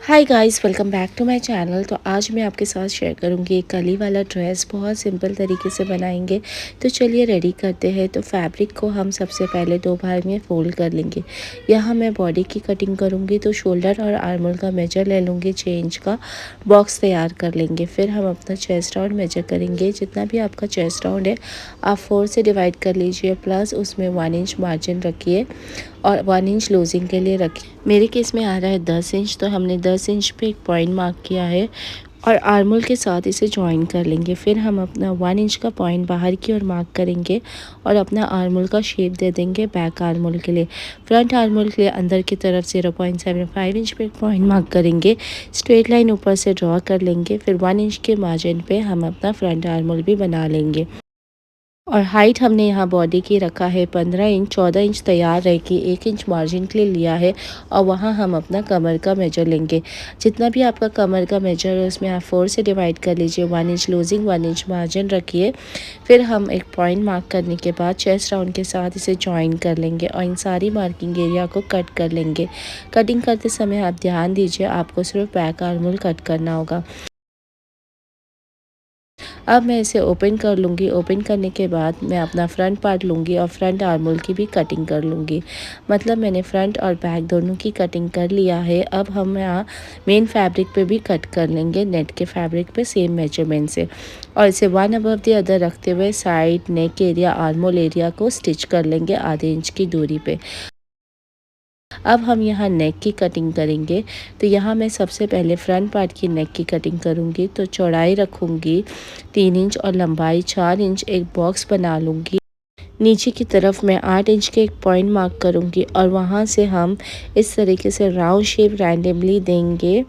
Hi guys, welcome back to my channel. तो आज मैं आपके साथ शेयर करूंगी एक कली वाला ड्रेस। बहुत सिंपल तरीके से बनाएंगे। तो चलिए रेडी करते हैं। तो फैब्रिक को हम सबसे पहले दो भाग में फोल्ड कर लेंगे। यहाँ मैं बॉडी की कटिंग करूंगी तो शोल्डर और आर्म होल का मेजर ले लूँगी। 6 इंच का बॉक्स तैयार कर लेंगे। फिर हम अपना चेस्ट राउंड मेजर करेंगे। जितना भी आपका चेस्ट राउंड है आप 4 से डिवाइड कर लीजिए, प्लस उसमें 1 इंच मार्जिन रखिए और 1 इंच लूजिंग के लिए रखिए। मेरे केस में आ रहा है 10 इंच, तो हमने 10 इंच पे एक पॉइंट मार्क किया है और आर्मोल के साथ इसे ज्वाइन कर लेंगे। फिर हम अपना 1 इंच का पॉइंट बाहर की ओर मार्क करेंगे और अपना आर्मोल का शेप दे देंगे बैक आर्मोल के लिए। फ्रंट आर्मोल के लिए अंदर की तरफ 0.75 इंच पे एक पॉइंट मार्क करेंगे। स्ट्रेट लाइन ऊपर से ड्रॉ कर लेंगे। फिर 1 इंच के मार्जिन पे हम अपना फ्रंट आर्मोल भी बना लेंगे। और हाइट हमने यहाँ बॉडी की रखा है 15 इंच। 14 इंच तैयार रहेगी, 1 इंच मार्जिन के लिए लिया है और वहाँ हम अपना कमर का मेजर लेंगे। जितना भी आपका कमर का मेजर है उसमें आप 4 से डिवाइड कर लीजिए। 1 इंच लूजिंग, 1 इंच मार्जिन रखिए। फिर हम एक पॉइंट मार्क करने के बाद चेस्ट राउंड के साथ इसे ज्वाइन कर लेंगे और इन सारी मार्किंग एरिया को कट कर लेंगे। कटिंग करते समय आप ध्यान दीजिए, आपको सिर्फ बैक आर्मोल कट करना होगा। अब मैं इसे ओपन कर लूँगी। ओपन करने के बाद मैं अपना फ्रंट पार्ट लूँगी और फ्रंट आर्मोल की भी कटिंग कर लूँगी। मतलब मैंने फ्रंट और बैक दोनों की कटिंग कर लिया है। अब हम यहाँ मेन फैब्रिक पे भी कट कर लेंगे, नेट के फैब्रिक पे सेम मेजरमेंट से, और इसे वन अबव द अदर रखते हुए साइड, नेक एरिया, आर्मोल एरिया को स्टिच कर लेंगे आधे इंच की दूरी पे। अब हम यहाँ नेक की कटिंग करेंगे। तो यहाँ मैं सबसे पहले फ्रंट पार्ट की नेक की कटिंग करूँगी। तो चौड़ाई रखूँगी 3 इंच और लंबाई 4 इंच। एक बॉक्स बना लूँगी। नीचे की तरफ मैं 8 इंच के एक पॉइंट मार्क करूँगी और वहाँ से हम इस तरीके से राउंड शेप रैंडमली देंगे।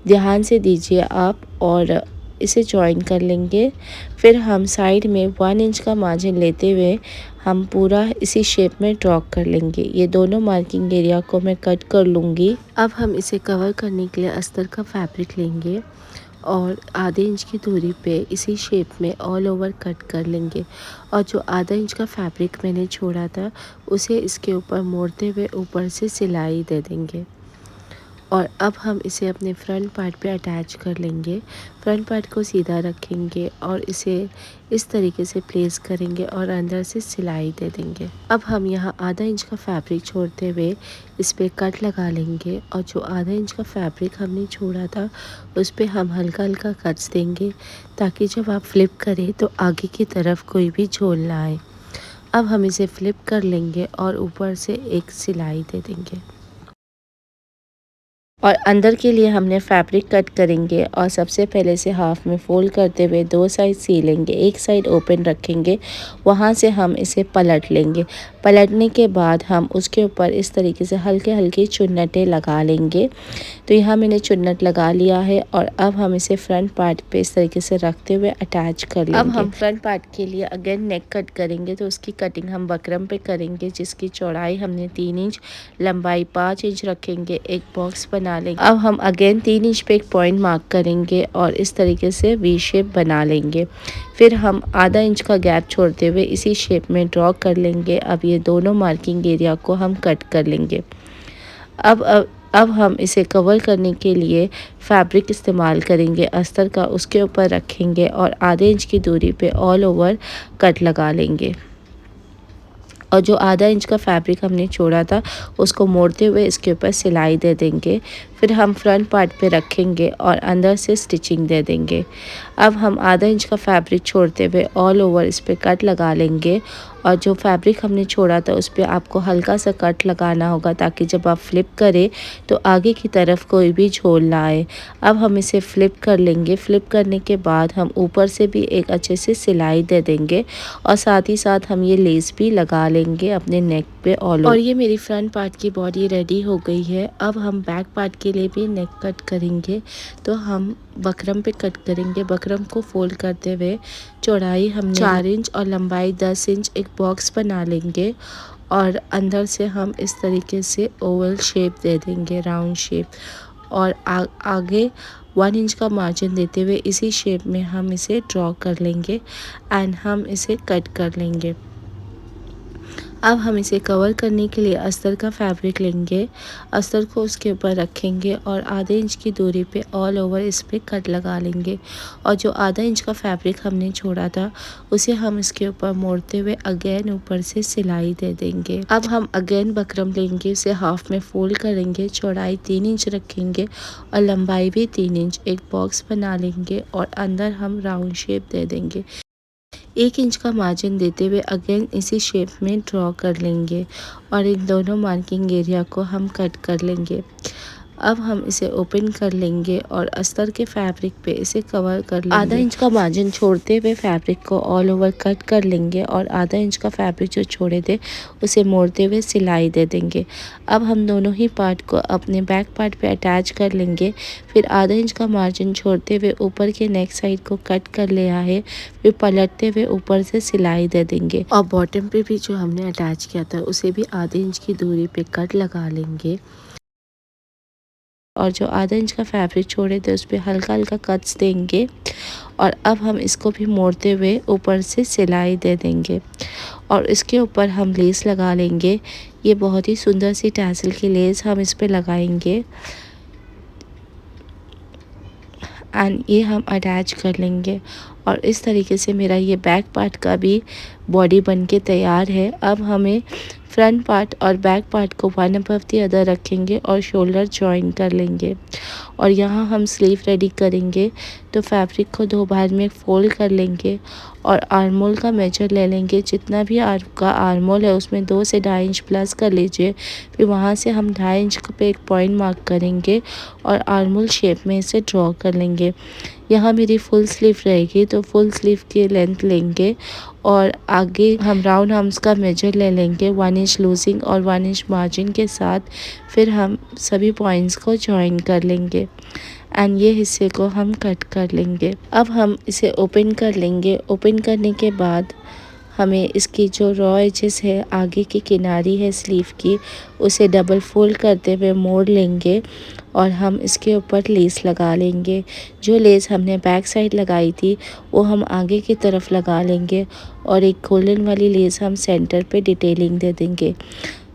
ध्यान से दीजिए आप, और इसे जॉइन कर लेंगे। फिर हम साइड में 1 इंच का मार्जिन लेते हुए हम पूरा इसी शेप में ड्रॉ कर लेंगे। ये दोनों मार्किंग एरिया को मैं कट कर लूँगी। अब हम इसे कवर करने के लिए अस्तर का फैब्रिक लेंगे और आधे इंच की दूरी पे इसी शेप में ऑल ओवर कट कर लेंगे। और जो आधा इंच का फैब्रिक मैंने छोड़ा था उसे इसके ऊपर मोड़ते हुए ऊपर से सिलाई दे देंगे। और अब हम इसे अपने फ्रंट पार्ट पे अटैच कर लेंगे। फ्रंट पार्ट को सीधा रखेंगे और इसे इस तरीके से प्लेस करेंगे और अंदर से सिलाई दे देंगे। अब हम यहाँ आधा इंच का फैब्रिक छोड़ते हुए इस पर कट लगा लेंगे और जो आधा इंच का फैब्रिक हमने छोड़ा था उस पर हम हल्का हल्का कट्स देंगे, ताकि जब आप फ्लिप करें तो आगे की तरफ कोई भी झोल ना आए। अब हम इसे फ्लिप कर लेंगे और ऊपर से एक सिलाई दे देंगे। और अंदर के लिए हमने फैब्रिक कट करेंगे और सबसे पहले से हाफ में फोल्ड करते हुए दो साइड सी लेंगे। एक साइड ओपन रखेंगे, वहाँ से हम इसे पलट लेंगे। पलटने के बाद हम उसके ऊपर इस तरीके से हल्के हल्के चुन्नटें लगा लेंगे। तो यहाँ मैंने चुन्नट लगा लिया है और अब हम इसे फ्रंट पार्ट पे इस तरीके से रखते हुए अटैच कर लेंगे। अब हम फ्रंट पार्ट के लिए अगेन नेक कट करेंगे। तो उसकी कटिंग हम बकरम पे करेंगे, जिसकी चौड़ाई हमने 3 इंच, लंबाई 5 इंच रखेंगे। एक बॉक्स बना लेंगे। अब हम अगेन 3 इंच पे एक पॉइंट मार्क करेंगे और इस तरीके से वी शेप बना लेंगे। फिर हम आधा इंच का गैप छोड़ते हुए इसी शेप में ड्रॉ कर लेंगे। अब ये दोनों मार्किंग एरिया को हम कट कर लेंगे। अब हम इसे कवर करने के लिए फैब्रिक इस्तेमाल करेंगे अस्तर का। उसके ऊपर रखेंगे और आधे इंच की दूरी पे ऑल ओवर कट लगा लेंगे। और जो आधा इंच का फैब्रिक हमने छोड़ा था उसको मोड़ते हुए इसके ऊपर सिलाई दे देंगे। फिर हम फ्रंट पार्ट पे रखेंगे और अंदर से स्टिचिंग दे देंगे। अब हम आधा इंच का फैब्रिक छोड़ते हुए ऑल ओवर इस पर कट लगा लेंगे। और जो फैब्रिक हमने छोड़ा था उस पर आपको हल्का सा कट लगाना होगा, ताकि जब आप फ्लिप करें तो आगे की तरफ कोई भी झोल ना आए। अब हम इसे फ्लिप कर लेंगे। फ्लिप करने के बाद हम ऊपर से भी एक अच्छे से सिलाई दे देंगे और साथ ही साथ हम ये लेस भी लगा लेंगे अपने नेक पे ऑल ओवर। और ये मेरी फ्रंट पार्ट की बॉडी रेडी हो गई है। अब हम बैक पार्ट के लिए भी नेक कट करेंगे। तो हम बकरम पे कट करेंगे। बकरम को फोल्ड करते हुए चौड़ाई हमने 4 इंच और लंबाई 10 इंच एक बॉक्स बना लेंगे और अंदर से हम इस तरीके से ओवल शेप दे देंगे, राउंड शेप। और आगे 1 इंच का मार्जिन देते हुए इसी शेप में हम इसे ड्रॉ कर लेंगे एंड हम इसे कट कर लेंगे। अब हम इसे कवर करने के लिए अस्तर का फैब्रिक लेंगे। अस्तर को उसके ऊपर रखेंगे और आधे इंच की दूरी पे ऑल ओवर इस पे कट लगा लेंगे और जो आधा इंच का फैब्रिक हमने छोड़ा था उसे हम इसके ऊपर मोड़ते हुए अगेन ऊपर से सिलाई दे देंगे। अब हम अगेन बकरम लेंगे, इसे हाफ में फोल्ड करेंगे, चौड़ाई 3 इंच रखेंगे और लंबाई भी 3 इंच। एक बॉक्स बना लेंगे और अंदर हम राउंड शेप दे देंगे। 1 इंच का मार्जिन देते हुए अगेन इसी शेप में ड्रॉ कर लेंगे और इन दोनों मार्किंग एरिया को हम कट कर लेंगे। अब हम इसे ओपन कर लेंगे और अस्तर के फैब्रिक पे इसे कवर कर लेंगे। आधा इंच का मार्जिन छोड़ते हुए फैब्रिक को ऑल ओवर कट कर लेंगे और आधा इंच का फैब्रिक जो छोड़े थे उसे मोड़ते हुए सिलाई दे देंगे। अब हम दोनों ही पार्ट को अपने बैक पार्ट पे अटैच कर लेंगे। फिर आधा इंच का मार्जिन छोड़ते हुए ऊपर के नेक साइड को कट कर लिया है, फिर पलटते हुए ऊपर से सिलाई दे देंगे और बॉटम पे भी जो हमने अटैच किया था उसे भी आधे इंच की दूरी पे कट लगा लेंगे और जो आधा इंच का फैब्रिक छोड़े थे उस पर हल्का हल्का कट्स देंगे और अब हम इसको भी मोड़ते हुए ऊपर से सिलाई दे देंगे और इसके ऊपर हम लेस लगा लेंगे। ये बहुत ही सुंदर सी टैसल की लेस हम इस पे लगाएंगे एंड ये हम अटैच कर लेंगे और इस तरीके से मेरा ये बैक पार्ट का भी बॉडी बन के तैयार है। अब हमें फ्रंट पार्ट और बैक पार्ट को वन अबव द अदर रखेंगे और शोल्डर जॉइन कर लेंगे और यहाँ हम स्लीव रेडी करेंगे। तो फैब्रिक को 2 भाग में फोल्ड कर लेंगे और आर्मोल का मेजर ले लेंगे। जितना भी आपका आर्मोल है उसमें 2 से 2.5 इंच प्लस कर लीजिए। फिर वहाँ से हम 2.5 इंच पे एक पॉइंट मार्क करेंगे और आर्मोल शेप में इसे ड्रॉ कर लेंगे। यहाँ मेरी फुल स्लीव रहेगी तो फुल स्लीव की लेंथ लेंगे और आगे हम राउंड आर्म्स का मेजर ले लेंगे 1 इंच लूजिंग और 1 इंच मार्जिन के साथ। फिर हम सभी पॉइंट्स को जॉइन कर लेंगे एंड ये हिस्से को हम कट कर लेंगे। अब हम इसे ओपन कर लेंगे। ओपन करने के बाद हमें इसकी जो रॉ एजेस है आगे की किनारी है स्लीव की उसे डबल फोल्ड करते हुए मोड़ लेंगे और हम इसके ऊपर लेस लगा लेंगे। जो लेस हमने बैक साइड लगाई थी वो हम आगे की तरफ लगा लेंगे और एक गोल्डन वाली लेस हम सेंटर पे डिटेलिंग दे देंगे।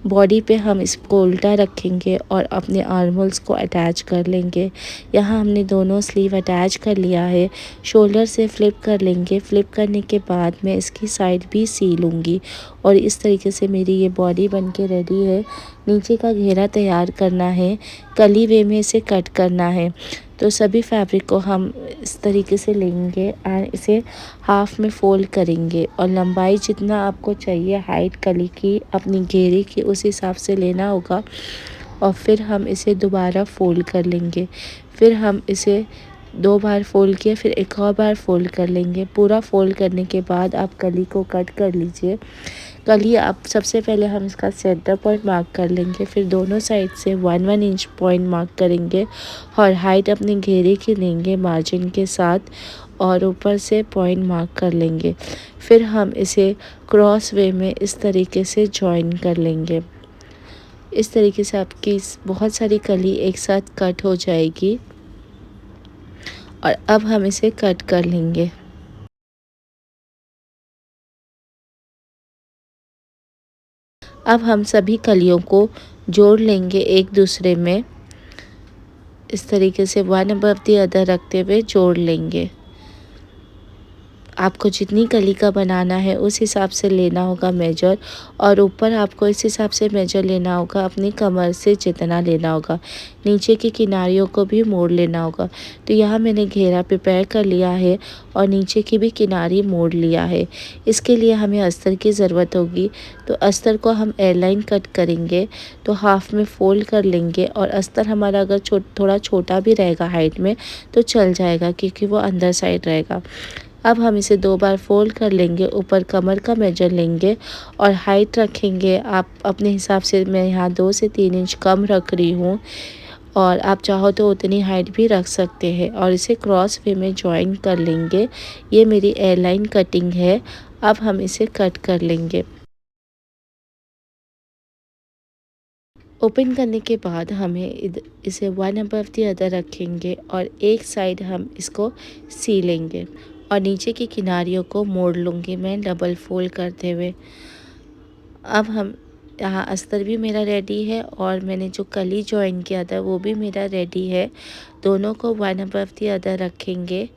बॉडी पे हम इसको उल्टा रखेंगे और अपने आर्मोल्स को अटैच कर लेंगे। यहाँ हमने दोनों स्लीव अटैच कर लिया है। शोल्डर से फ्लिप कर लेंगे। फ्लिप करने के बाद मैं इसकी साइड भी सी लूँगी और इस तरीके से मेरी ये बॉडी बन के रेडी है। नीचे का घेरा तैयार करना है, कली वे में इसे कट करना है। तो सभी फैब्रिक को हम इस तरीके से लेंगे एंड इसे हाफ में फोल्ड करेंगे और लंबाई जितना आपको चाहिए हाइट कली की अपनी घेरे की उस हिसाब से लेना होगा और फिर हम इसे दोबारा फोल्ड कर लेंगे। फिर हम इसे 2 बार फोल्ड किया, फिर एक और बार फोल्ड कर लेंगे। पूरा फोल्ड करने के बाद आप कली को कट कर लीजिए। कली आप सबसे पहले हम इसका सेंटर पॉइंट मार्क कर लेंगे, फिर दोनों साइड से 1-1 इंच पॉइंट मार्क करेंगे और हाइट अपने घेरे की लेंगे मार्जिन के साथ और ऊपर से पॉइंट मार्क कर लेंगे। फिर हम इसे क्रॉस वे में इस तरीके से जॉइन कर लेंगे। इस तरीके से आपकी बहुत सारी कली एक साथ कट हो जाएगी और अब हम इसे कट कर लेंगे। अब हम सभी कलियों को जोड़ लेंगे एक दूसरे में, इस तरीके से वन अबव द अदर रखते हुए जोड़ लेंगे। आपको जितनी कली का बनाना है उस हिसाब से लेना होगा मेजर और ऊपर आपको इस हिसाब से मेजर लेना होगा अपनी कमर से जितना लेना होगा। नीचे की किनारियों को भी मोड़ लेना होगा। तो यहाँ मैंने घेरा प्रिपेयर कर लिया है और नीचे की भी किनारी मोड़ लिया है। इसके लिए हमें अस्तर की ज़रूरत होगी तो अस्तर को हम एयरलाइन कट करेंगे तो हाफ में फोल्ड कर लेंगे और अस्तर हमारा अगर थोड़ा छोटा भी रहेगा हाइट में तो चल जाएगा क्योंकि वो अंदर साइड रहेगा। अब हम इसे 2 बार फोल्ड कर लेंगे, ऊपर कमर का मेजर लेंगे और हाइट रखेंगे आप अपने हिसाब से। मैं यहाँ 2 से 3 इंच कम रख रही हूँ और आप चाहो तो उतनी हाइट भी रख सकते हैं और इसे क्रॉस वे में जॉइन कर लेंगे। ये मेरी एयरलाइन कटिंग है। अब हम इसे कट कर लेंगे। ओपन करने के बाद हमें इसे वन अबव द अदर रखेंगे और एक साइड हम इसको सी लेंगे और नीचे की किनारियों को मोड़ लूँगी मैं डबल फोल्ड करते हुए। अब हम यहाँ अस्तर भी मेरा रेडी है और मैंने जो कली जॉइन किया था वो भी मेरा रेडी है। दोनों को वन अबव द अदर रखेंगे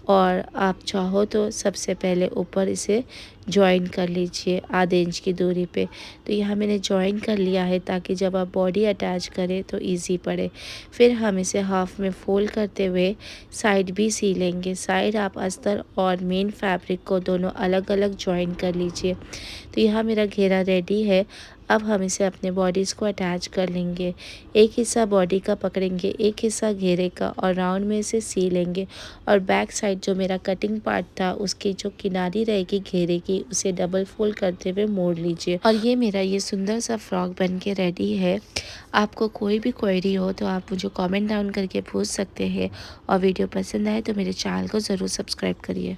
और आप चाहो तो सबसे पहले ऊपर इसे जॉइन कर लीजिए आधे इंच की दूरी पे। तो यहाँ मैंने जॉइन कर लिया है ताकि जब आप बॉडी अटैच करें तो इजी पड़े। फिर हम इसे हाफ में फोल्ड करते हुए साइड भी सी लेंगे। साइड आप अस्तर और मेन फैब्रिक को दोनों अलग अलग जॉइन कर लीजिए। तो यहाँ मेरा घेरा रेडी है। अब हम इसे अपने बॉडीज़ को अटैच कर लेंगे। एक हिस्सा बॉडी का पकड़ेंगे, एक हिस्सा घेरे का और राउंड में इसे सी लेंगे। और बैक साइड जो मेरा कटिंग पार्ट था उसकी जो किनारी रहेगी घेरे की उसे डबल फोल्ड करते हुए मोड़ लीजिए। और ये मेरा ये सुंदर सा फ्रॉक बन के रेडी है। आपको कोई भी क्वेरी हो तो आप मुझे कमेंट डाउन करके पूछ सकते हैं और वीडियो पसंद आए तो मेरे चैनल को ज़रूर सब्सक्राइब करिए।